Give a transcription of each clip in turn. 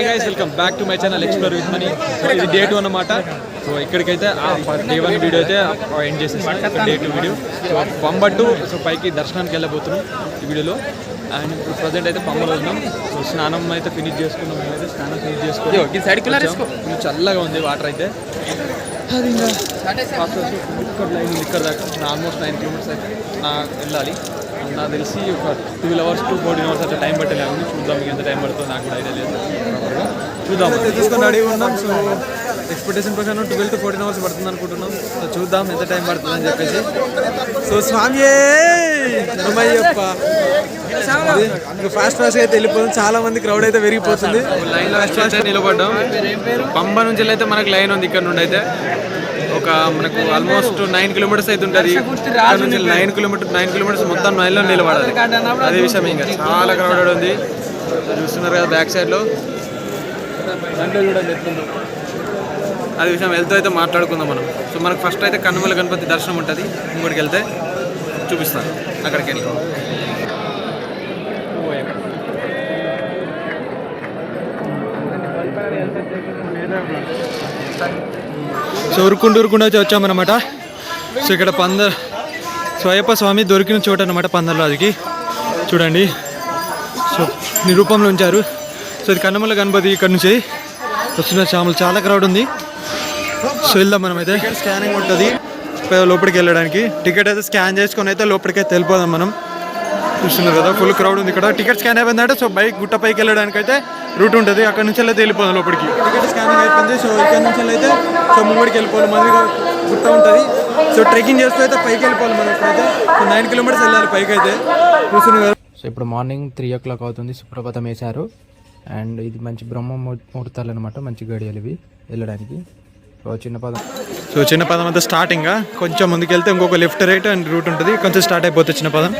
Hi guys, welcome back to my channel explore with money. So ఇది day 2 అన్నమాట. So ఇక్కడికైతే day 1 video అయితే end చేసేసాం. Day 2 video. So పంబట్టు so పైకి దర్శనానికి వెళ్ళబోతున్నాం ఈ వీడియోలో. అండ్ ఇప్పుడు ప్రజెంట్ అయితే పంబలో ఉన్నాం. సో స్నానం అయితే ఫినిష్ చేసుకున్నాం. మేమైతే స్నానం ఫినిష్ చేసుకుని చల్లగా ఉంది వాటర్ అయితే. అది ఇంకా ఇక్కడ దాకా ఆల్మోస్ట్ 9 కిలోమీటర్స్ అయితే వెళ్ళాలి. నాకు తెలిసి ఒక 12 hours to 14 hours అట్లా టైం పట్టలేదు. చూద్దాం మీకు ఎంత టైం పడుతుందో నాకు కూడా ఐడియా లేదు. చూద్దాం తీసుకొని రెడీ ఉన్నాం. సో ఎక్స్పెక్టేషన్ ప్రకారం 12 to 14 hours పడుతుంది అనుకుంటున్నాం. సో చూద్దాం ఎంత టైం పడుతుంది అని చెప్పేసి. సో స్వామి ఫాస్ట్ అయితే వెళ్ళిపోతుంది. చాలా మంది క్రౌడ్ అయితే పెరిగిపోతుంది. లైన్లో అయితే నిలబడ్డాం. పంబ నుంచి అయితే మనకు లైన్ ఉంది. ఇక్కడ నుండి అయితే ఒక మనకు ఆల్మోస్ట్ 9 kilometers అయితే ఉంటుంది. ఇక్కడ నుంచి 9 kilometers మొత్తం లైన్లో నిలబడాలి. అదే విషయం ఇంకా చాలా క్రౌడెడ్ ఉంది. చూస్తున్నారు కదా బ్యాక్ సైడ్లో. దాంట్లో చూడండి ఎట్లుందో. అదే విషయం వెళ్తూ అయితే మాట్లాడుకుందాం మనం. సో మనకు ఫస్ట్ అయితే కన్నుమల గణపతి దర్శనం ఉంటుంది. ఇంకోటికి వెళ్తే చూపిస్తాను. అక్కడికి వెళ్ళి సో ఉరుకుంటూ అయితే వచ్చామన్నమాట. సో ఇక్కడ స్వయప్ప స్వామి దొరికిన చోట అన్నమాట. పందర్రాజుకి చూడండి. సో నిరూపంలో ఉంచారు. సో ఇది కన్నమల్ల గణపతి. ఇక్కడ నుంచి వస్తున్న శ్యాములు చాలా క్రౌడ్ ఉంది. సో వెళ్దాం మనమైతే. స్కానింగ్ ఉంటుంది లోపలికి వెళ్ళడానికి. టికెట్ అయితే స్కాన్ చేసుకొని అయితే లోపలికి అయితే వెళ్ళిపోదాం మనం. చూస్తున్నారు కదా ఫుల్ క్రౌడ్ ఉంది ఇక్కడ. టికెట్ స్కాన్ అయిపోయిందంటే సో గుట్ట పైకి వెళ్ళడానికి అయితే రూట్ ఉంటుంది. అక్కడ నుంచి అయితే వెళ్ళిపోదాం లోపలికి. టికెట్ స్కానింగ్ అయిపోయింది. సో ఇక్కడ నుంచి అయితే సో ముంగడికి వెళ్ళిపోవాలి. మందిగా గుట్ట ఉంటుంది. సో ట్రెక్కింగ్ చేస్తూ అయితే పైకి వెళ్ళిపోవాలి మనం. ఇప్పుడైతే సో 9 kilometers వెళ్ళాలి పైకి అయితే. చూస్తున్నారు కదా. సో ఇప్పుడు మార్నింగ్ 3 o'clock అవుతుంది. సుప్రభాతం వేశారు. అండ్ ఇది మంచి బ్రహ్మ ముహూర్తాలు అనమాట. మంచి గడియలు ఇవి వెళ్ళడానికి. చిన్న పదం అంతా స్టార్టింగ్. కొంచెం ముందుకెళ్తే ఇంకొక లెఫ్ట్ రైట్ అండ్ రూట్ ఉంటుంది. కొంచెం స్టార్ట్ అయిపోతుంది చిన్న పదం.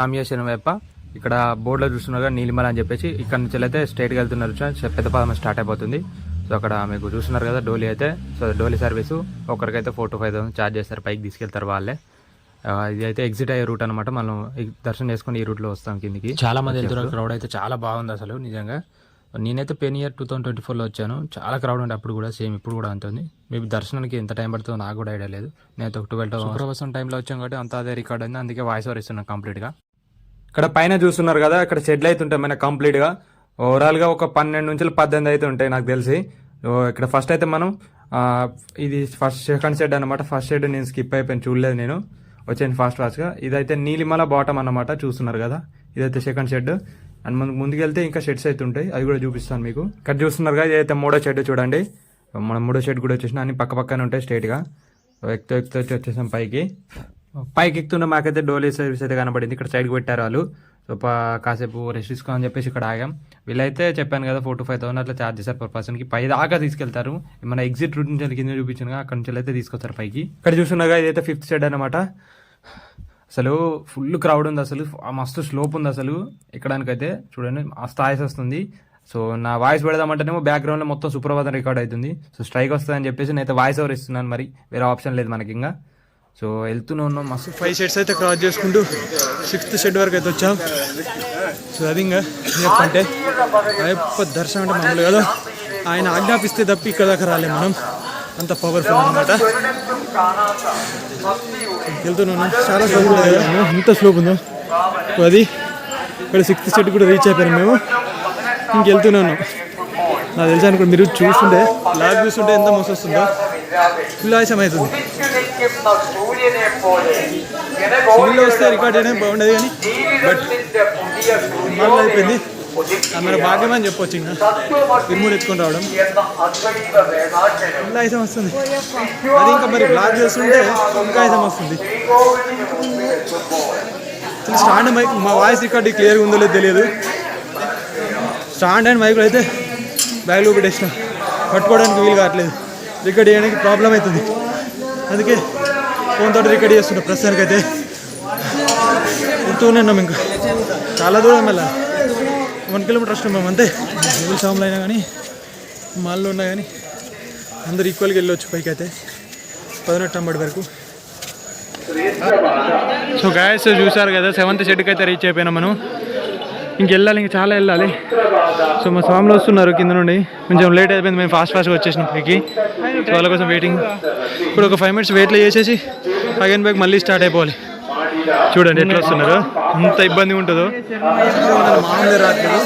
సామ్యేశ్వరం వైపు ఇక్కడ బోర్డులో చూస్తున్నారు నీలిమల అని చెప్పేసి. ఇక్కడ నుంచి అయితే స్ట్రైట్గా వెళ్తున్నారు. పెద్ద పదం స్టార్ట్ అయిపోతుంది. సో అక్కడ మీకు చూస్తున్నారు కదా డోలీ అయితే. సో డోలీ సర్వీసు ఒకరికైతే 4,000 to 5,000 ఛార్జ్ చేస్తారు. పైకి తీసుకెళ్తారు వాళ్ళే. ఇది అయితే ఎగ్జిట్ అయ్యే రూట్ అనమాట. మనం దర్శనం చేసుకుని ఈ రూట్లో వస్తాం కిందికి. చాలా మంది వెళ్తున్నారు. క్రౌడ్ అయితే చాలా బాగుంది అసలు నిజంగా. నేనైతే పెన్ ఇయర్ 2024లో వచ్చాను. చాలా క్రౌడ్ ఉండే అప్పుడు కూడా. సేమ్ ఇప్పుడు కూడా అంత ఉంది. మేబీ దర్శనానికి ఎంత టైం పడుతుందో నాకు కూడా ఐడియా లేదు. నేనైతే 12 సుప్రభాతం టైంలో వచ్చాం కాబట్టి అంతా అదే రికార్డ్ అయింది. అందుకే వాయిస్ ఓవర్ ఇస్తున్నాను కంప్లీట్గా. ఇక్కడ పైన చూస్తున్నారు కదా ఇక్కడ షెడ్లు అయితే ఉంటాయి మన కంప్లీట్గా. ఓవరాల్గా ఒక 12 నుంచి 18 అయితే ఉంటాయి నాకు తెలిసి. ఇక్కడ ఫస్ట్ అయితే మనం ఇది సెకండ్ షెడ్ అనమాట. ఫస్ట్ షెడ్ నేను స్కిప్ అయిపోయాను, చూడలేదు నేను. వచ్చాను ఫాస్ట్గా. ఇదైతే నీలిమల బాటం అన్నమాట. చూస్తున్నారు కదా ఇదైతే సెకండ్ షెడ్. అండ్ మనకు ముందుకెళ్తే ఇంకా షెడ్స్ అయితే ఉంటాయి. అవి కూడా చూపిస్తాను మీకు. ఇక్కడ చూస్తున్నారు కదా ఇదైతే 3వ షెడ్ చూడండి. మనం 3వ షెడ్ కూడా వచ్చేసిన అన్ని పక్క పక్కనే ఉంటాయి స్ట్రైట్గా. ఎక్కుతూ వచ్చేసాం పైకి. ఎక్కుతున్న మాకైతే డోలీ సర్వీస్ అయితే కనబడింది. ఇక్కడ సైడ్కి పెట్టారు వాళ్ళు. సో కాసేపు రెస్ట్ తీసుకోని చెప్పేసి ఇక్కడ ఆగాం. వీళ్ళైతే చెప్పాను కదా 4,000 to 5,000 అట్లా ఛార్జ్ చేస్తారు పర్ పర్సన్కి. పై దాకా తీసుకెళ్తారు. మన ఎగ్జిట్ రూట్ నుంచి కింద చూపించాను అక్కడ నుంచి అయితే తీసుకొస్తారు పైకి. ఇక్కడ చూస్తున్నాగా ఇదైతే 5th షెడ్ అనమాట. అసలు ఫుల్ క్రౌడ్ ఉంది. అసలు మస్తు స్లోప్ ఉంది అసలు ఎక్కడానికైతే. చూడండి మస్తు వాయిస్ వస్తుంది. సో నా వాయిస్ పెడదామంటేనేమో బ్యాక్గ్రౌండ్లో మొత్తం సుప్రభాతం రికార్డ్ అవుతుంది. సో స్ట్రైక్ వస్తుందని చెప్పేసి నేనైతే వాయిస్ ఓవర్ ఇస్తున్నాను. మరి వేరే ఆప్షన్ లేదు మనకి ఇంకా. సో వెళ్తూనే ఉన్నాం. మస్తు 5 షెడ్స్ అయితే క్రాస్ చేసుకుంటూ 6th షెడ్ వరకు అయితే వచ్చాం. సో అది ఇంకా చెప్పంటే అయ్యప్ప దర్శనం అంటే మామూలు కదా. ఆయన ఆజ్ఞాపిస్తే తప్పి ఇక్కడ దాకా రాలేము మనం. అంత పవర్ఫుల్ అనమాట. వెళ్తున్నాను. చాలా స్లోప్ ఉంది కదా. ఎంత స్లోప్ ఉందో అది. ఇక్కడ 6th షెడ్ కూడా రీచ్ అయిపోయాము మేము. ఇంకెళ్తున్నాను. నాకు తెలిసి అనుకో మీరు చూస్తుంటే లాగ్ చూస్తుంటే ఎంత మోసం వస్తుందో. ఫుల్ ఆయాసం అవుతుంది. సివిల్లో వస్తే రికార్డ్ చేయడం బాగుండేది కానీ బట్ మళ్ళీ అయిపోయింది. మన భాగ్యం అని చెప్పొచ్చు. ఇంకా ఇరుముడు ఎత్తుకొని రావడం ఫుల్ ఆయాసం వస్తుంది. అది ఇంకా మరి బ్లాక్ చేస్తుంటే ఇంకా ఆయాసం వస్తుంది. స్టాండ్ మైక్ మా వాయిస్ రికార్డ్ క్లియర్గా ఉందో లేదో తెలియదు. స్టాండ్ అండ్ మైక్లో అయితే బ్యాగ్లో పెట్టేసిన పట్టుకోవడానికి వీలు కావట్లేదు. రికార్డ్ చేయడానికి ప్రాబ్లం అవుతుంది. అందుకే ఫోన్ తోటి రికార్డ్ చేస్తున్నా ప్రస్తుతానికైతే. వెళ్తూనే ఉన్నాం. ఇంకా చాలా దూరం వెళ్ళాలి. 1 kilometer వస్తున్నాం మేము అంతే. ఊరి షాములు అయినా కానీ మాల్లో ఉన్నా కానీ అందరు ఈక్వల్గా వెళ్ళొచ్చు పైకి అయితే 18 అంబడి వరకు. సో గాయస్ చూసారు కదా 7th షెడ్కి అయితే రీచ్ అయిపోయినాం మనం. ఇంకెళ్ళాలి, ఇంకా చాలా వెళ్ళాలి. సో మా స్వాములు వస్తున్నారు కింద నుండి, కొంచెం లేట్ అయిపోయింది, మేము ఫాస్ట్గా వచ్చేసినాం పైకి. సో వాళ్ళ కోసం వెయిటింగ్. ఇప్పుడు ఒక 5 minutes వెయిట్లో చేసేసి అగైన్ బ్యాక్ మళ్ళీ స్టార్ట్ అయిపోవాలి. చూడండి ఎట్లా వస్తున్నారు, అంత ఇబ్బంది ఉంటుందో మామూలు రాత్రి.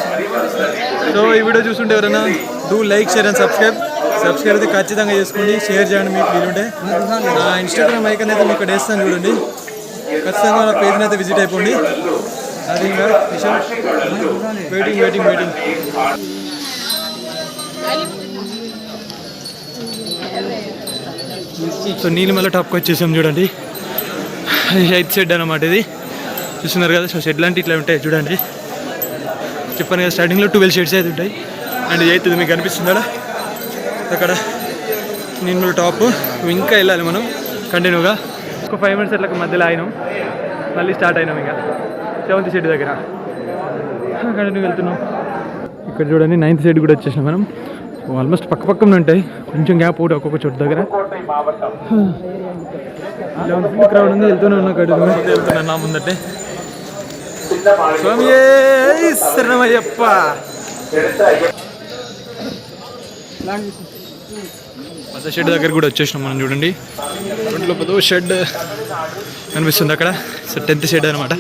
సో ఈ వీడియో చూస్తుంటే ఎవరైనా do like, share and subscribe అయితే ఖచ్చితంగా చేసుకోండి, షేర్ చేయండి మీకు వీలుంటే. నా ఇన్స్టాగ్రామ్ ఐకాన్ అయితే మీకు ఇక్కడ వేస్తాను చూడండి, ఖచ్చితంగా నా పేజ్ని అయితే విజిట్ అయిపోండి. అది ఇంకా విషయం. వెయిటింగ్. సో నీలిమల టాప్కి వచ్చేసాం చూడండి. 8th షెడ్ అన్నమాట ఇది, చూస్తున్నారు కదా. సో షెడ్ లాంటి ఇట్లా ఉంటాయి చూడండి. చెప్పాను కదా స్టార్టింగ్లో 12 షెడ్స్ అయితే ఉంటాయి. అండ్ 8th మీకు కనిపిస్తుందా అక్కడ నీలిమల టాప్. ఇంకా వెళ్ళాలి మనం కంటిన్యూగా. ఒక 5 minutes అట్లా మధ్యలో అయినాం, మళ్ళీ స్టార్ట్ అయినాం ఇక 7th షెడ్ దగ్గర కంటిన్యూ వెళ్తున్నాం. ఇక్కడ చూడండి 9th షెడ్ కూడా వచ్చేసినాం మనం. ఆల్మోస్ట్ పక్కనే ఉంటాయి, కొంచెం గ్యాప్ ఒకటి ఒక్కొక్క చోటు దగ్గర. క్రౌడ్ ఉంది, వెళ్తూనే ఉన్నా వెళ్తున్నా నా ముందటే. స్వామి శరణమయ్యప్ప. పెద్ద షెడ్ దగ్గర కూడా వచ్చేసినాం మనం చూడండి. 10th షెడ్ కనిపిస్తుంది అక్కడ. సో 10th షెడ్ అనమాట.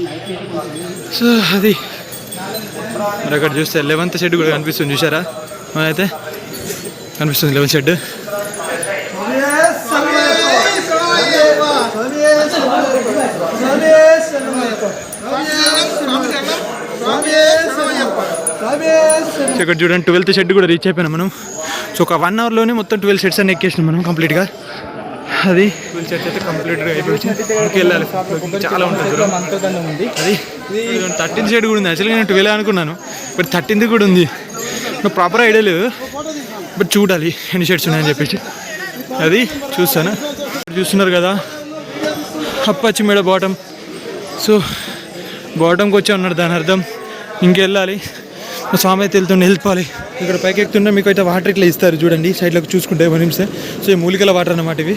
సో అది మరి అక్కడ చూస్తే 11th షెడ్ కూడా కనిపిస్తుంది, చూసారా? అయితే కనిపిస్తుంది 11th షెడ్. ఇక్కడ చూడండి 12th షెడ్ కూడా రీచ్ అయిపోయినాం మనం. సో ఒక 1 hourలోనే మొత్తం 12 షెడ్స్ అన్ని ఎక్కేసినాం మనం కంప్లీట్గా. అది 12 షెడ్స్ అయితే కంప్లీట్గా అయిపోయింది. ఇంకెళ్ళాలి, చాలా ఉంటుంది. అది 13th షెడ్ కూడా ఉంది. యాక్చువల్గా నేను 12 అనుకున్నాను, బట్ 13th కూడా ఉంది. నాకు ప్రాపర్ ఐడియా లేదు, బట్ చూడాలి ఎన్ని షెడ్స్ ఉన్నాయని చెప్పేసి. అది చూస్తాను. చూస్తున్నారు కదా అప్పాచి మేడ బాటమ్. సో బాటమ్కి వచ్చి అన్నాడు, దాని అర్థం ఇంకెళ్ళాలి. స్వామి అయితే వెళ్ళిపోవాలి. ఇక్కడ పైకి ఎక్కుతుంటే మీకు అయితే వాటర్ ఇట్లా ఇస్తారు చూడండి, సైడ్లోకి చూసుకుంటే 1 నిమిషం. సో ఈ మూలికల వాటర్ అన్నమాట ఇవి,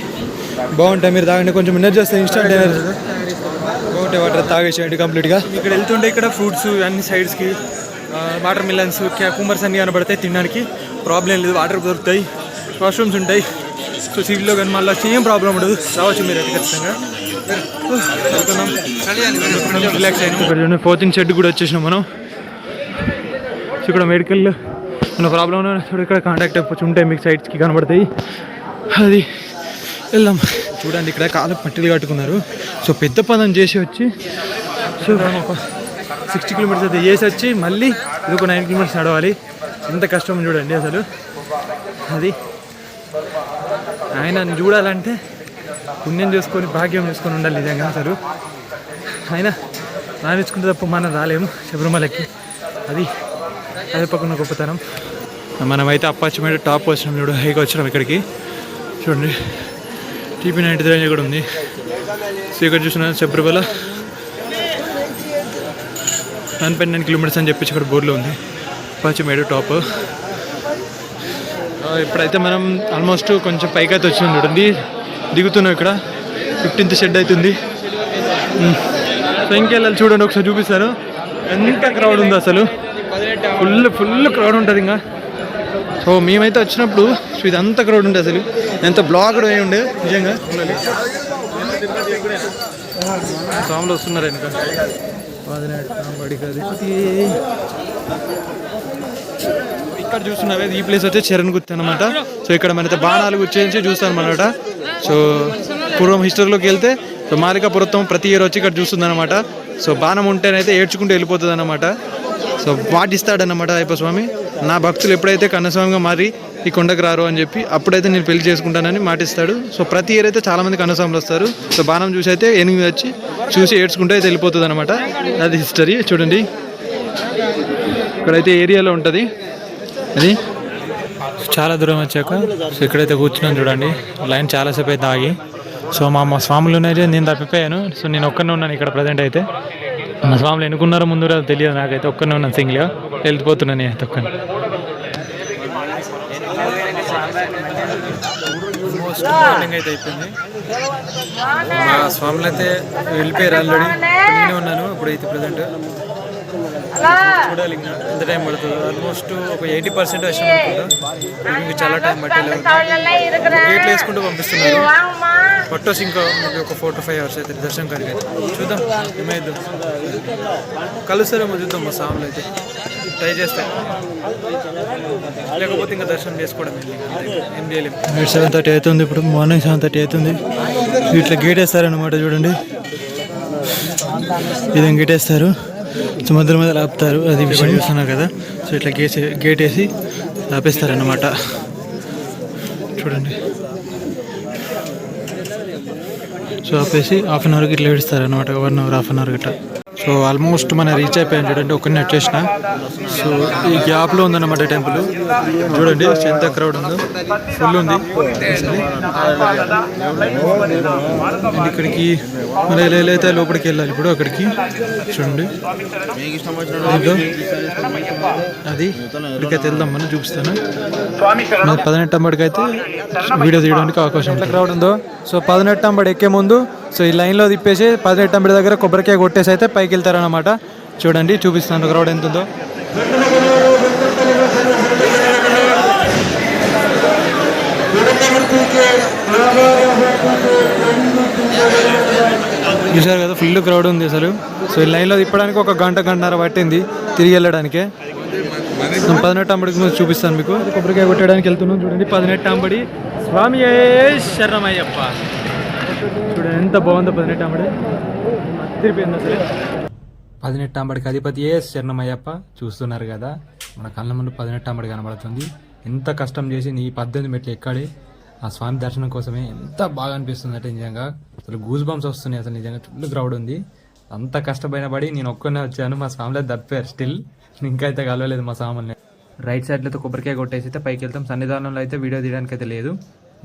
బాగుంటాయి. మీరు తాగండి, కొంచెం ఎనర్జీ వస్తాయి, ఇన్స్టెంట్ ఎనర్జీ బాగుంటాయి. వాటర్ తాగేసేయండి కంప్లీట్గా. ఇక్కడ వెళ్తుంటే ఇక్కడ ఫ్రూట్స్ అన్ని సైడ్స్కి వాటర్ మిలన్స్, కుమ్మర్స్ అన్ని కనబడతాయి. తినడానికి ప్రాబ్లం లేదు, వాటర్ దొరుకుతాయి, వాష్రూమ్స్ ఉంటాయి. సో సీట్లో కానీ మళ్ళీ ఏం ప్రాబ్లం ఉండదు, రావచ్చు మీరు అయితే ఖచ్చితంగా. రిలాక్స్ అయినా. ఇక్కడ 14th షెడ్ కూడా వచ్చేసినాం మనం. సో ఇక్కడ మెడికల్ మన ప్రాబ్లం ఇక్కడ కాంటాక్ట్ అయిపోవచ్చు ఉంటాయి, మీకు సైడ్స్కి కనబడతాయి. అది వెళ్దాం. చూడండి ఇక్కడ కాలు పట్టీలు కట్టుకున్నారు. సో పెద్ద పదం చేసి వచ్చి, సో ఒక 60 kilometers అయితే చేసి వచ్చి మళ్ళీ ఇది ఒక 9 kilometers నడవాలి. ఎంత కష్టం చూడండి అసలు. అది ఆయన చూడాలంటే పుణ్యం చేసుకొని భాగ్యం చేసుకొని ఉండాలి నిజంగా అసలు. ఆయన రాణించుకుంటే తప్ప మనం రాలేము శబరిమలకి. అది పక్కన గొప్పతనం. మనమైతే అప్పాచి మీద టాప్ వచ్చినాం చూడు, హైకి వచ్చినాం ఇక్కడికి. చూడండి TP93 కూడా ఉంది. సో ఇక్కడ చూసిన శబరిమల 9.9 kilometers అని చెప్పేసి ఇక్కడ బోర్డులో ఉంది, అప్పాచి మేడు టాప్. ఇప్పుడైతే మనం ఆల్మోస్ట్ కొంచెం పైకి అయితే వచ్చినాం చూడండి, దిగుతున్నాం. ఇక్కడ 15th షెడ్ అవుతుంది. సో ఇంకెళ్ళాలి చూడండి, ఒకసారి చూపిస్తాను ఎంత క్రౌడ్ ఉందో అసలు. ఫుల్ క్రౌడ్ ఉంటుంది ఇంకా. సో మేమైతే వచ్చినప్పుడు సో ఇదంతా క్రౌడ్ ఉంటుంది అసలు, ఎంత బ్లాక్డ్ అయి ఉండే నిజంగా. స్వాములు వస్తున్నారు వెనక. ఇక్కడ చూస్తున్నారు ఈ ప్లేస్ వచ్చి చరణ్ గుర్తు అనమాట. సో ఇక్కడ మనైతే బాణాలు గుర్తించి చూస్తాం అనమాట. సో పూర్వం హిస్టరీలోకి వెళ్తే సో మాలికాపురం ప్రతి ఇయర్ వచ్చి ఇక్కడ చూస్తుంది అనమాట. సో బాణం ఉంటేనైతే ఏడ్చుకుంటూ వెళ్ళిపోతుంది అనమాట. సో మాటిస్తాడన్నమాట అయ్యప్ప స్వామి, నా భక్తులు ఎప్పుడైతే కన్నస్వామిగా మారి ఈ కొండకు రారు అని చెప్పి అప్పుడైతే నేను పెళ్లి చేసుకుంటానని మాటిస్తాడు. సో ప్రతి ఇయర్ అయితే చాలామంది కన్నస్వాములు వస్తారు. సో బాణం చూసి అయితే 8 వచ్చి చూసి ఏడ్చుకుంటూ అయితే వెళ్ళిపోతుంది అనమాట. అది హిస్టరీ. చూడండి ఇక్కడైతే ఏరియాలో ఉంటుంది అది. చాలా దూరం వచ్చాక సో ఇక్కడైతే కూర్చున్నాను చూడండి, లైన్ చాలాసేపు అయితే ఆగి. సో మా స్వాములు ఉన్నాయి, నేను తప్పిపోయాను. సో నేను ఒక్కనే ఉన్నాను ఇక్కడ ప్రజెంట్ అయితే. మా స్వాములు ఎన్నుకున్నారో ముందు తెలియదు నాకైతే, ఒక్కనే ఉన్నాను సింగిల్గా వెళ్ళిపోతున్నాను అయితే ఒక్కని. మార్నింగ్ అయితే అయిపోయింది, మా స్వాములు అయితే వెళ్ళిపోయారు ఆల్రెడీ. నేనే ఉన్నాను ఇప్పుడైతే ప్రజెంట్. చూడాలి ఇంకా ఎంత టైం పడుతుంది. ఆల్మోస్ట్ ఒక 80% వచ్చాం అనుకుంటా. ఇంకా చాలా టైం పట్టలేదు. గేట్లు వేసుకుంటూ పంపిస్తున్నారు. పట్టొస్ ఇంకా ఒక 4 to 5 hours అయితే దర్శనం కాడికి అయితే. చూద్దాం ఏమైద్దాం, కలుస్తారేమో చూద్దాం. మా సాములు అయితే ట్రై చేస్తాం, లేకపోతే ఇంకా దర్శనం చేసుకోవడం ఏం చేయలేము. 7:30 అవుతుంది ఇప్పుడు, మార్నింగ్ 7:30 అవుతుంది. ఇట్లా గేట్ వేస్తారనమాట చూడండి. ఇదేం గేట్ వేస్తారు, మధ్య మధ్యలో ఆపుతారు. అది విషయం చూస్తున్నారు కదా. సో ఇట్లా గేట్ వేసి ఆపేస్తారనమాట చూడండి. సో ఆపేసి హాఫ్ అన్ అవర్కి ఇట్లా ఏడుస్తారనమాట, 1 hour 1/2 hour గట్రా. సో ఆల్మోస్ట్ మనం రీచ్ అయిపోయాం చూడండి. ఒక్కరిని వచ్చేసిన. సో ఈ గ్యాప్లో ఉందన్నమాట టెంపుల్. చూడండి ఎంత క్రౌడ్ ఉందో, ఫుల్ ఉంది. అండ్ ఇక్కడికి మనం ఎలా అయితే లోపలికి వెళ్ళాలి ఇప్పుడు అక్కడికి. చూడండి అది ఇక్కడికైతే వెళ్దాం, మనం చూపిస్తాను. 18 అంబడికి అయితే వీడియో తీయడానికి అవకాశం. ఎంత క్రౌడ్ ఉందో. సో 18 అంబడి ఎక్కే ముందు సో ఈ లైన్లో తిప్పేసి 18 అంబడి దగ్గర కొబ్బరికాయ కొట్టేసి అయితే పైకి వెళ్తారనమాట. చూడండి చూపిస్తాను క్రౌడ్ ఎంత ఉందో. చూసారు కదా, ఫుల్ క్రౌడ్ ఉంది అసలు. సో ఈ లైన్లో తిప్పడానికి ఒక గంటన్నర పట్టింది తిరిగి వెళ్ళడానికి. 18 అంబడికి ముందు చూపిస్తాను మీకు. కొబ్బరికాయ కొట్టడానికి వెళ్తున్నాం చూడండి. 18 అంబడి స్వామి శరణమయ్యప్ప. చూడండి ఎంత బాగుందో 18 అంబడి, తిరిగిపోయింది అసలు. 18 అంబడికి అధిపతి శరణమయ్యప్ప. చూస్తున్నారు కదా, మన కళ్ళ ముందు 18 అంబడి కనబడుతుంది. ఎంత కష్టం చేసి నీ 18 మెట్లు ఎక్కాలి ఆ స్వామి దర్శనం కోసమే. ఎంత బాగా అనిపిస్తుంది అంటే నిజంగా అసలు గూస్ బంప్స్ వస్తున్నాయి అసలు. నిజంగా ఫుల్ క్రౌడ్ ఉంది. అంత కష్టమైన పడి నేను ఒక్కనే వచ్చాను. మా స్వామిలో తప్పారు స్టిల్, ఇంకా అయితే కలవలేదు మా స్వామిని. రైట్ సైడ్లో అయితే కొబ్బరికాయ కొట్టేసి అయితే పైకి వెళ్తాం. సన్నిధానంలో అయితే వీడియో తీయడానికి అయితే లేదు,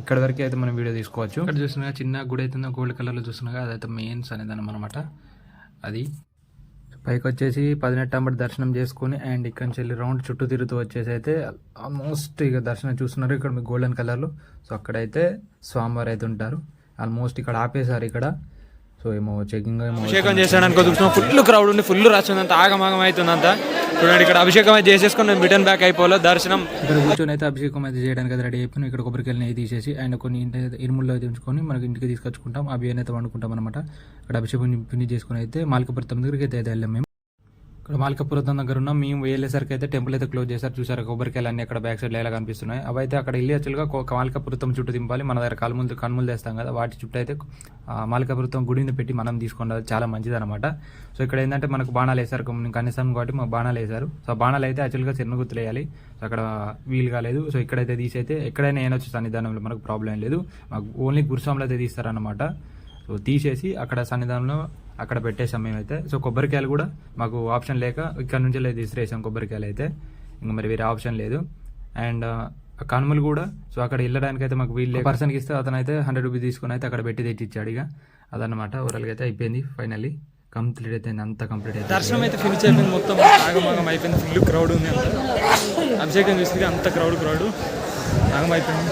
ఇక్కడ వరకు అయితే మనం వీడియో తీసుకోవచ్చు. ఇక్కడ చూస్తున్నా చిన్న గుడి అవుతుందో గోల్డ్ కలర్లో చూస్తున్నా, అదైతే మెయిన్ సన్నిధానం అనమాట. అది పైకి వచ్చేసి 18 అంబడి దర్శనం చేసుకుని అండ్ ఇక్కడ నుంచి వెళ్ళి రౌండ్ చుట్టూ తిరుగుతూ వచ్చేసి అయితే ఆల్మోస్ట్ ఇక దర్శనం చూస్తున్నారు ఇక్కడ మీకు గోల్డెన్ కలర్లో. సో అక్కడైతే స్వామివారు అయితే ఉంటారు. ఆల్మోస్ట్ ఇక్కడ ఆపేశారు ఇక్కడ. సో ఏమో చెకింగ్ ఏమో అభిషేకం చేశాడు అనుకో. చూస్తున్నాం ఫుల్ క్రౌడ్ ఉంది, ఫుల్ రష్ ఉంది, అంత ఆగమాగం అవుతుందంతా. చూడండి ఇక్కడ అభిషేకం అయితే చేసేసుకొని నేను రిటర్న్ బ్యాక్ అయిపోలే దర్శనం. ఇక్కడ కూర్చొని అయితే అభిషేకం అయితే చేయడానికి అయితే రెడీ అయిపోయినా. ఇక్కడ కొబ్బరికాయలు నెయ్యి తీసేసి అండ్ కొన్ని ఇరుముల్లో తెచ్చుకొని మనకి ఇంటికి తీసుకొచ్చుకుంటాం. ఆ బియ్యాన్ని అయితే వండుకుంటాం అనమాట. ఇక్కడ అభిషేకం ఫినిష్ చేసుకుని అయితే మాలికపురం దగ్గరికి అయితే వెళ్ళాం మేము. ఇక్కడ మాలికపురం దగ్గర ఉన్నాం. మేము వెళ్ళేసరికి అయితే టెంపుల్ అయితే క్లోజ్ చేశారు. చూసారు కొబ్బరికాయలు అన్ని అక్కడ బ్యాక్ సైడ్ ఎలా కనిపిస్తున్నాయి. అవి అయితే అక్కడ వెళ్ళి యాక్చువల్గా మాలికపురం చుట్టూ తింపాలి. మన దగ్గర కనుమలు తెస్తాం కదా, వాటి చుట్టూ అయితే మాలికపురం గుడిని పెట్టి మనం తీసుకుంటాం. చాలా మంచిది అనమాట. సో ఇక్కడ ఏంటంటే మనకు బాణాలు వేశారు, కనీసం కాబట్టి మాకు బాణాలు వేశారు. సో బాణాలు అయితే యాక్చువల్గా చిన్న గుర్తులు వేయాలి. సో అక్కడ వీలు కాలేదు. సో ఇక్కడైతే తీసి అయితే ఎక్కడైనా ఏనొచ్చు సన్నిధానంలో మనకు ప్రాబ్లం ఏం లేదు. మాకు ఓన్లీ గురుస్వాములు అయితే తీస్తారనమాట. సో తీసేసి అక్కడ సన్నిధానంలో అక్కడ పెట్టేసాం మేమైతే. సో కొబ్బరికాయలు కూడా మాకు ఆప్షన్ లేక ఇక్కడ నుంచి తీసిరేసాం కొబ్బరికాయలు అయితే. ఇంకా మరి వేరే ఆప్షన్ లేదు. అండ్ కనుమలు కూడా సో అక్కడ వెళ్ళడానికి అయితే మాకు వీళ్ళు పర్సన్కి ఇస్తే అతను అయితే 100 రూపీస్ తీసుకుని అయితే అక్కడ పెట్టి తెచ్చిచ్చాడు. ఇక అదనమాట ఓవరాల్గా అయితే అయిపోయింది. ఫైనల్లీ కంప్లీట్ అయితే అంత కంప్లీట్ అయితే దర్శనం అయితే ఫినిష్ అయిపోయింది. మొత్తం ఆగమాగం అయిపోయింది. ఫుల్ క్రౌడ్ ఉంది. అంత అభిషేకం చూస్తే అంత క్రౌడ్ ఆగం అయిపోయింది.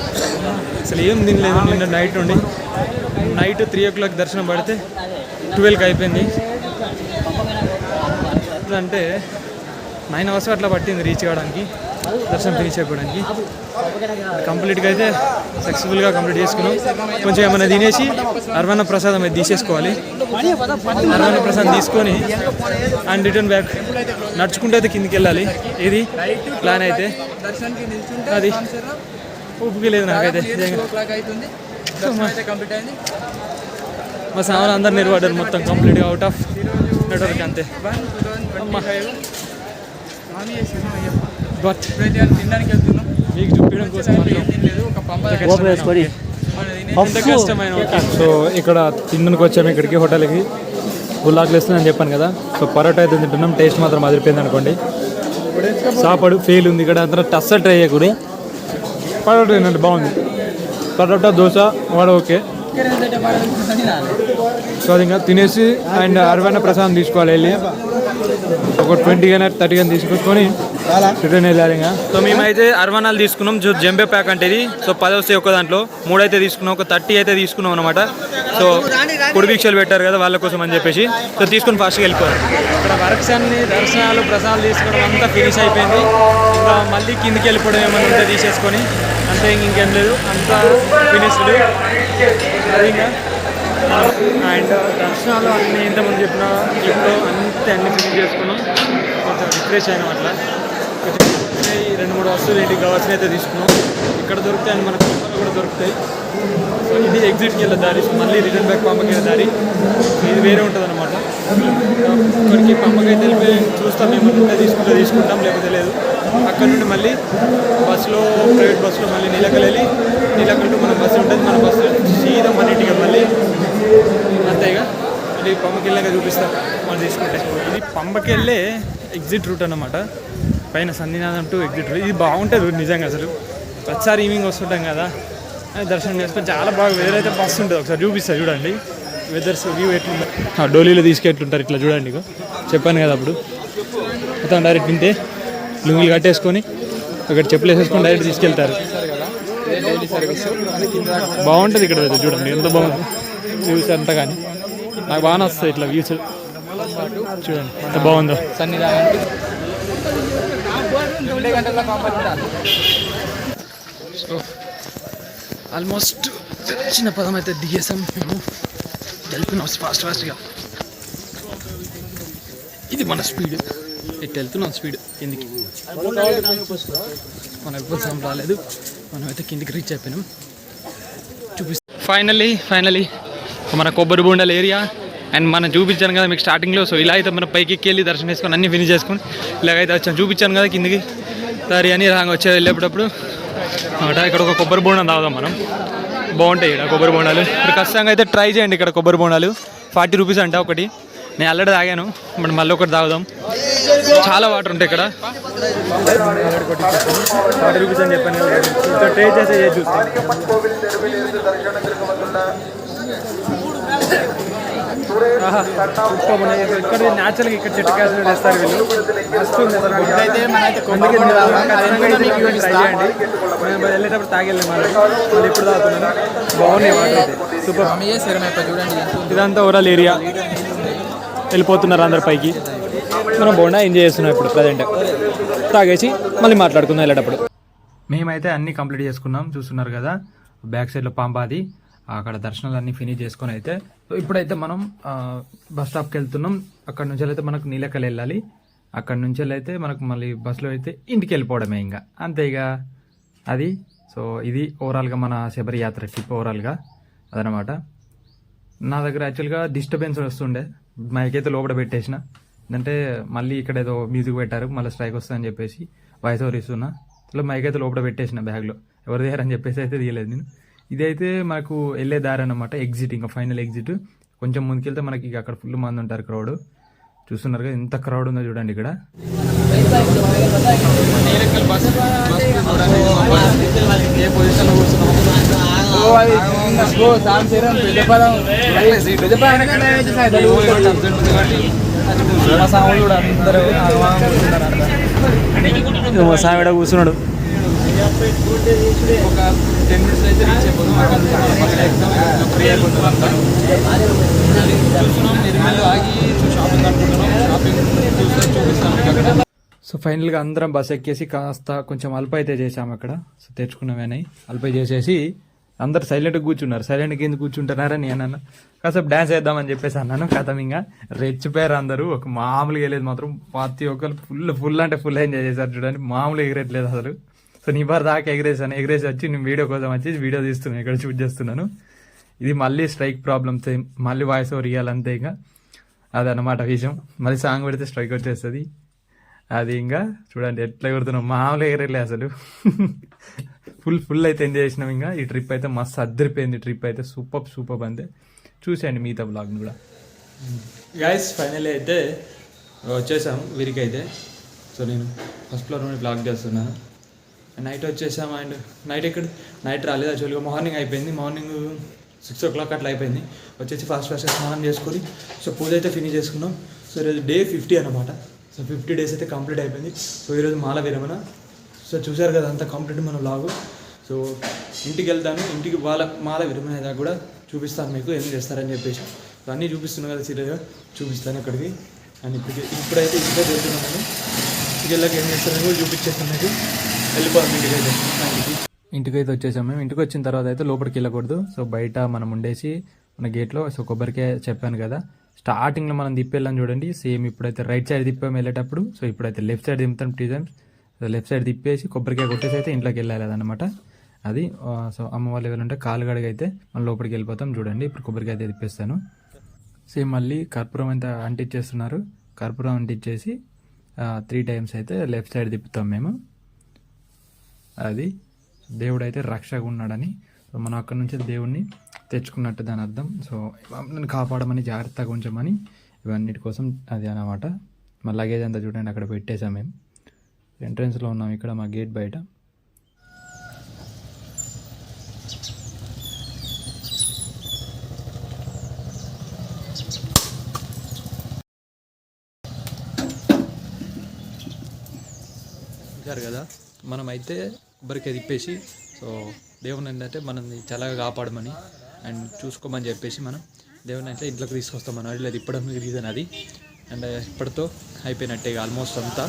అసలు ఏం తినలేదు నిన్న నైట్ నుండి. నైట్ 3 o'clock దర్శనం పడితే 12కి అయిపోయింది. అంటే 9 hours అట్లా పట్టింది రీచ్ కావడానికి, దర్శనం ఫినిష్ అయిపోవడానికి. కంప్లీట్గా అయితే సక్సెస్ఫుల్గా కంప్లీట్ చేసుకున్నాం. కొంచెం ఏమైనా తినేసి అర్వన్న ప్రసాదం అయితే తీసేసుకోవాలి. అర్వన్న ప్రసాదం తీసుకొని అండ్ రిటర్న్ బ్యాక్ నడుచుకుంటూ అయితే కిందికి వెళ్ళాలి. ఇది ప్లాన్ అయితే. అది ఊపికి లేదు నాకైతే. మా సామాన్ అందరు నిలబడ్డారు మొత్తం కంప్లీట్గా అవుట్ ఆఫ్ నెట్వర్క్ అంతే. బట్ మీకు చూపించడం కోసం ఎంత కష్టమైన. సో ఇక్కడ తినడానికి వచ్చాము ఇక్కడికి హోటల్కి. గుల్లాకులు వేస్తుందని చెప్పాను కదా. సో పరోటా అయితే తింటున్నాం. టేస్ట్ మాత్రం అదిరిపోయింది అనుకోండి. సాపాడు ఫెయిల్ ఉంది ఇక్కడ. అందరూ అస్సలు ట్రై చేయకూడదు. పరోటా ఏంటంటే బాగుంది. పరోటా దోశ వాడు ఓకే. సో అది ఇంకా తినేసి అండ్ అరవైన ప్రసాదం తీసుకోవాలి. వెళ్ళి ఒక 20 కానీ 30 కానీ తీసుకొచ్చుకొని రిటర్న్ వెళ్ళాలి ఇంకా. సో మేమైతే అర్వనాలు తీసుకున్నాం. జంబే ప్యాక్ అంటే ఇది. సో 10 వస్తాయి ఒక దాంట్లో, 3 అయితే తీసుకున్నాం, ఒక 30 అయితే తీసుకున్నాం అనమాట. సో కుడి భిక్షలు పెట్టారు కదా వాళ్ళ కోసం అని చెప్పేసి సో తీసుకొని ఫాస్ట్గా వెళ్ళిపోవాలి. ఇక్కడ వర్క్స్ అన్ని దర్శనాలు ప్రసాదాలు తీసుకోవడం అంతా ఫినిష్ అయిపోయింది. ఇంకా మళ్ళీ కిందికి వెళ్ళిపోవడం ఏమైనా ఉంటే తీసేసుకొని అంతే, ఇంకేం లేదు, అంతా ఫినిష్డ్ అది ఇంకా. అండ్ దర్శనాలు అన్నీ ఇంతమంది చెప్పిన క్లిప్లో అంతే అన్ని ఫినిష్ చేసుకున్నాం. కొంచెం రిఫ్రెష్ అయినాం అట్లా. కొంచెం 2-3 వస్తువులు ఇంటికి కావాల్సిన అయితే తీసుకున్నాం. ఇక్కడ దొరుకుతాయి అండ్ మనకు కూడా దొరుకుతాయి. సో ఇది ఎగ్జిట్కి వెళ్ళే దారి. సో మళ్ళీ రిటర్న్ బ్యాక్ పంపకి వెళ్ళే దారి. ఇది వేరే ఉంటుంది అనమాట. ఇక్కడికి పంపకైతే వెళ్ళిపోయి చూస్తాం, ఏమన్నా తీసుకుంటాం, లేకపోతే లేదు. అక్కడ నుండి మళ్ళీ బస్సులో, ప్రైవేట్ బస్సులో మళ్ళీ నీలకల్ వెళ్ళి, నీలకల్ టు మన బస్సు ఉంటుంది, మన బస్సు సీదా మన ఇంటికి మళ్ళీ అంతేగా. మళ్ళీ పంపకి వెళ్ళాక చూపిస్తాం మనం తీసుకుంటే. ఇది పంపకి వెళ్ళే ఎగ్జిట్ రూట్ అన్నమాట. పైన సన్నినాథం టు ఎగ్జిట్ రూట్. ఇది బాగుంటుంది నిజంగా. అసలు ప్రతిసారి ఈవినింగ్ వస్తుంటాం కదా, దర్శనం చేసుకొని చాలా బాగా. వెదర్ అయితే బస్సు ఉంటుంది, ఒకసారి చూపిస్తారు చూడండి. వెదర్స్ వ్యూ ఎట్లుంటుంది. డోలీలో తీసుకెట్లుంటారు ఇట్లా చూడండి. చెప్పాను కదా అప్పుడు, మొత్తం డైరెక్ట్ తింటే లుంగిలు కట్టేసుకొని అక్కడ చెప్పులు వేసేసుకొని డైరెక్ట్ తీసుకెళ్తారు. బాగుంటుంది ఇక్కడ వెదర్ చూడండి ఎంత బాగుంది. వ్యూస్ అంతా కానీ నాకు బాగా వస్తుంది ఇట్లా వ్యూస్ చూడండి ఎంత బాగుందో. సో ఆల్మోస్ట్ చిన్న పదం అయితే దిగేసాం మేము. వెళ్తున్నాం ఫాస్ట్గా. ఇది మన స్పీడ్, ఇటు వెళ్తున్నాం స్పీడ్ కిందికి. మన ఎప్పుడు రాలేదు, మనమైతే కిందికి రీచ్ అయిపోయినాం. చూపిస్తాం ఫైనలీ మన కొబ్బరి బొండాల ఏరియా. అండ్ మనం చూపించాను కదా మీకు స్టార్టింగ్లో. సో ఇలా అయితే మనం పైకి వెళ్ళి దర్శనం చేసుకొని అన్నీ ఫినిష్ చేసుకొని ఇలాగైతే వచ్చాను. చూపించాను కదా కిందికి దారి అని వచ్చే వెళ్ళేటప్పుడు ఇక్కడ ఒక కొబ్బరి బోండం తాగుదాం మనం. బాగుంటాయి ఇక్కడ కొబ్బరి బోండాలు. ఇక్కడ ఖచ్చితంగా అయితే ట్రై చేయండి. ఇక్కడ కొబ్బరి బోండాలు 40 రూపీస్ అంట ఒకటి. నేను ఆల్రెడీ తాగాను, మనం మళ్ళీ ఒకటి తాగుదాం. చాలా వాటర్ ఉంటాయి ఇక్కడ. 40 రూపీస్ అని చెప్పాను. ట్రై చేస్తే చూస్తాను. ఇక్కడ న్యాచురల్గా ఇక్కడ చెట్టు క్యాన్సర్ వేస్తారు వీళ్ళు. మస్తు ట్రై చేయండి. మేము వెళ్ళేటప్పుడు తాగెళ్ళాం మళ్ళీ ఇప్పుడు తాగుతున్నాను. బాగున్నాయి వాటర్ అయితే సూపర్. చూడండి ఇదంతా ఓవరాల్ ఏరియా. వెళ్ళిపోతున్నారు అందరు పైకి. మనం బోండా ఎంజాయ్ చేస్తున్నాం ఇప్పుడు ప్రజెంట్. తాగేసి మళ్ళీ మాట్లాడుకుందాం వెళ్ళేటప్పుడు. మేమైతే అన్నీ కంప్లీట్ చేసుకున్నాం. చూస్తున్నారు కదా బ్యాక్ సైడ్లో పాంబాది. అక్కడ దర్శనాలు అన్నీ ఫినిష్ చేసుకొని అయితే సో ఇప్పుడైతే మనం బస్ స్టాప్కి వెళ్తున్నాం. అక్కడ నుంచి అయితే మనకు నీలకల్ వెళ్ళాలి. అక్కడ నుంచి అయితే మనకు మళ్ళీ బస్సులో అయితే ఇంటికి వెళ్ళిపోవడమే ఇంకా అంతే ఇక అది. సో ఇది ఓవరాల్గా మన శబరి యాత్ర ట్రిప్ ఓవరాల్గా అదనమాట. నా దగ్గర యాక్చువల్గా డిస్టర్బెన్స్ వస్తుండే, మైకైతే లోపల పెట్టేసిన. అంటే మళ్ళీ ఇక్కడ ఏదో మ్యూజిక్ పెట్టారు, మళ్ళీ స్ట్రైక్ వస్తుందని చెప్పేసి వాయిస్ ఓవర్ ఇస్తున్నా. అసలు మైకైతే లోపల పెట్టేసిన బ్యాగ్లో. ఎవరు దిగారని చెప్పేసి అయితే తీయలేదు నేను. ఇదైతే మనకు వెళ్ళే దారి అన్నమాట, ఎగ్జిట్, ఇంకా ఫైనల్ ఎగ్జిట్. కొంచెం ముందుకెళ్తే మనకి ఇక అక్కడ ఫుల్ మంది ఉంటారు, క్రౌడ్. చూస్తున్నారు కదా ఎంత క్రౌడ్ ఉందో చూడండి ఇక్కడ. మా సావిడ కూర్చున్నాడు. ఒక 10 minutes అయితే రీచ్ అయిపోతుంది. ఫ్రీ అయిపోతుంది అంతా. చూస్తున్నాం నిర్మల్లో ఆగి షాపింగ్ అనుకుంటున్నాం. షాపింగ్ చూపిస్తాను. సో ఫైనల్గా అందరం బస్ ఎక్కేసి కాస్త కొంచెం అల్ప అయితే చేసాము అక్కడ. సో తెచ్చుకున్నామని అల్ప చేసేసి అందరు సైలెంట్గా కూర్చున్నారు. సైలెంట్గా ఎందుకు కూర్చుంటున్నారని నేను అన్నాను. కాసేపు డ్యాన్స్ వేద్దామని చెప్పేసి అన్నాను. కథం ఇంకా రెచ్చిపోయారు అందరూ. ఒక మామూలుగా వెళ్ళేది మాత్రం ప్రతి ఒక్కరు ఫుల్ అంటే ఫుల్ ఎంజాయ్ చేశారు చూడండి. మామూలుగా ఎగరేట్లేదు అసలు. సో నీ బార్ దాకా ఎగరేసాను. ఎగరేసి వచ్చి నేను వీడియో కోసం వచ్చి వీడియో తీస్తున్నాను, ఇక్కడ షూట్ చేస్తున్నాను. ఇది మళ్ళీ స్ట్రైక్ ప్రాబ్లమ్స్, మళ్ళీ వాయిస్ ఓవర్ ఇవ్వాలంతే. ఇంకా అదనమాట విషయం. మళ్ళీ సాంగ్ పెడితే స్ట్రైక్ వచ్చేస్తుంది. అది ఇంకా చూడండి ఎట్లా ఎగురుతున్నాం. మామూలుగా ఎగరేలే అసలు. ఫుల్ అయితే ఎంజాయ్ చేసినాం. ఇంకా ఈ ట్రిప్ అయితే మస్తు అద్దరిపోయింది. ట్రిప్ అయితే సూపర్ అంతే. చూసేయండి మిగతా బ్లాగ్ని కూడా. గైస్ ఫైనల్లీ అయితే వచ్చేసాం వీరికైతే. సో నేను ఫస్ట్ ఫ్లోర్ నుండి బ్లాగ్ చేస్తున్నాను. నైట్ వచ్చేసాం. అండ్ నైట్ రాలేదు యాక్చువల్గా. మార్నింగ్ అయిపోయింది. మార్నింగ్ 6 o'clock అట్లా అయిపోయింది. వచ్చేసి ఫాస్ట్ స్నానం చేసుకొని సో పూజ అయితే ఫినిష్ చేసుకున్నాం. సో ఈరోజు డే 50 అనమాట. సో 50 days అయితే కంప్లీట్ అయిపోయింది. సో ఈరోజు మాల విరమణ. సో చూసారు కదా అంతా కంప్లీట్ మన వ్లాగు. సో ఇంటికి వెళ్తాను, ఇంటికి వాళ్ళ మాల విరమణ దాకా కూడా చూపిస్తాను మీకు ఏం చేస్తారని చెప్పేసి. సో అన్నీ చూపిస్తున్నాను కదా సీరియల్గా చూపిస్తాను ఇక్కడికి. అండ్ ఇప్పుడైతే ఇంటికి వెళ్తున్నాను. ఇంటికి వెళ్ళాక ఏం చేస్తారని కూడా చూపించేస్తాను మీకు. వెళ్ళిపోతాం ఇంటికైతే వచ్చేసాము మేము. ఇంటికి వచ్చిన తర్వాత అయితే లోపలికి వెళ్ళకూడదు. సో బయట మనం ఉండేసి మన గేట్లో సో కొబ్బరికాయ చెప్పాను కదా, స్టార్టింగ్లో మనం తిప్పేళ్ళని చూడండి. సేమ్ ఇప్పుడైతే రైట్ సైడ్ తిప్పాము వెళ్ళేటప్పుడు. సో ఇప్పుడైతే లెఫ్ట్ సైడ్ తిప్పుతాం 3 times. సో లెఫ్ట్ సైడ్ తిప్పేసి కొబ్బరికాయ కొట్టేసి అయితే ఇంట్లోకి వెళ్ళాలి అదనమాట. అది సో అమ్మ వాళ్ళు ఎవరంటే కాలు గడిగైతే మనం లోపలికి వెళ్ళిపోతాం. చూడండి ఇప్పుడు కొబ్బరికాయ అయితే తిప్పేస్తాను. సేమ్ మళ్ళీ కర్పూరం అయితే అంటించేస్తున్నారు. కర్పూరం అంటించేసి 3 times అయితే లెఫ్ట్ సైడ్ తిప్పుతాం మేము. అది దేవుడు అయితే రక్షగా ఉన్నాడని, సో మనం అక్కడ నుంచి దేవుడిని తెచ్చుకున్నట్టు దాని అర్థం. సో నన్ను కాపాడమని, జాగ్రత్తగా ఉంచమని, ఇవన్నిటి కోసం అది అన్నమాట. మా లగేజ్ అంతా చూడండి అక్కడ పెట్టేసాం మేము. ఎంట్రన్స్లో ఉన్నాం ఇక్కడ మా గేట్ బయట. చూసారు కదా మనమైతే కొబ్బరికాయ తిప్పేసి సో దేవుని ఏంటంటే మనల్ని చల్లగా కాపాడమని అండ్ చూసుకోమని చెప్పేసి మనం దేవుని అయితే ఇంట్లోకి తీసుకొస్తాం. మనం అడిలో తిప్పడం రీజన్ అది. అండ్ ఇప్పటితో అయిపోయినట్టే ఆల్మోస్ట్ అంతా.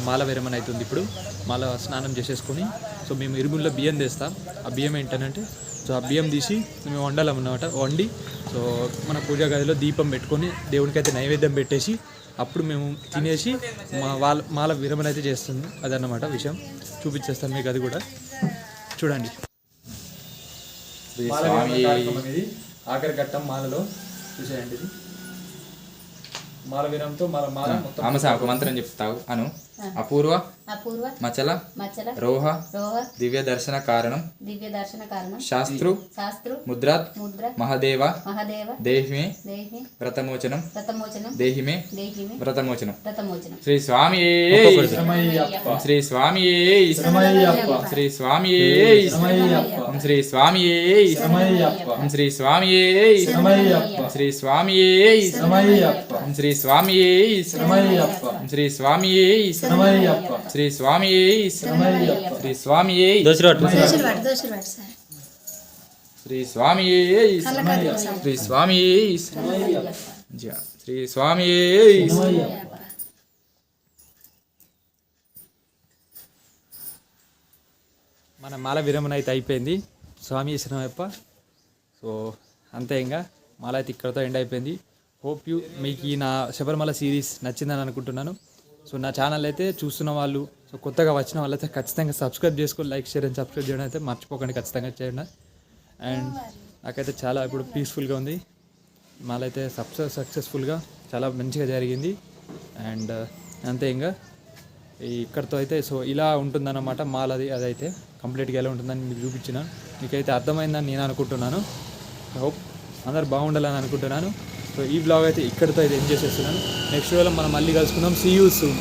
మాల విరమణ అవుతుంది ఇప్పుడు. మాల స్నానం చేసేసుకొని సో మేము ఇరుముల్లో బియ్యం తెస్తాం. ఆ బియ్యం ఏంటంటే సో ఆ బియ్యం తీసి మేము వండాలన్నమాట. వండి సో మన పూజా గదిలో దీపం పెట్టుకొని దేవునికి అయితే నైవేద్యం పెట్టేసి అప్పుడు మేము తినేసి మాల విరమణ అయితే చేస్తుంది. అదన్నమాట విషయం. చూపించేస్తాను మీకు అది కూడా చూడండి. ఆఖరి ఘట్టం మాలలో చూసేయండి. ఇది మాల విరమంతో మాల మొత్తం ఒక మంత్రం చెప్తావు అను. అపూర్వ మచల రోహ దివ్య దర్శన కారణం శాస్త్రు ముద్రాత్ మహదేవ దేహిమే వ్రతమోచనం దేహిమే వ్రతమోచనం. శ్రీ స్వామి శ్రీ స్వామి శ్రీ స్వామి శ్రీ స్వామి శ్రీ స్వామి శ్రీ స్వామి శ్రీ స్వామి శ్రీ స్వామి శ్రీ స్వామి శ్రీ స్వామి శ్రీ స్వామి శ్రీ స్వామి శ్రీ స్వామి. మన మాల విరమణ అయితే అయిపోయింది. స్వామి శరణమయ్యప్ప. సో అంతే, ఇంకా మాల అయితే ఇక్కడతో ఎండ్ అయిపోయింది. హోప్ యూ మీకు ఈ నా శబరిమల సిరీస్ నచ్చిందని అనుకుంటున్నాను. సో నా ఛానల్ అయితే చూస్తున్న వాళ్ళు, సో కొత్తగా వచ్చిన వాళ్ళైతే ఖచ్చితంగా సబ్స్క్రైబ్ చేసుకొని లైక్ షేర్ అండ్ సబ్స్క్రైబ్ చేయడం అయితే మర్చిపోకండి, ఖచ్చితంగా చేయండి. అండ్ నాకైతే చాలా ఇప్పుడు పీస్ఫుల్గా ఉంది. మాలైతే సక్సెస్ఫుల్గా చాలా మంచిగా జరిగింది. అండ్ అంతే, ఇంకా ఇక్కడితో అయితే సో ఇలా ఉంటుందన్నమాట మాలది. అదైతే కంప్లీట్గా ఎలా ఉంటుందని మీకు చూపించిన, మీకైతే అర్థమైందని నేను అనుకుంటున్నాను. హోప్ అందరు బాగుండాలని అనుకుంటున్నాను. సో ఈ బ్లాగ్ అయితే ఇక్కడితో అయితే ఎంజాయ్ చేస్తున్నాను. నెక్స్ట్ వీడియోలో మనం మళ్ళీ కలుసుకుందాం. See you soon.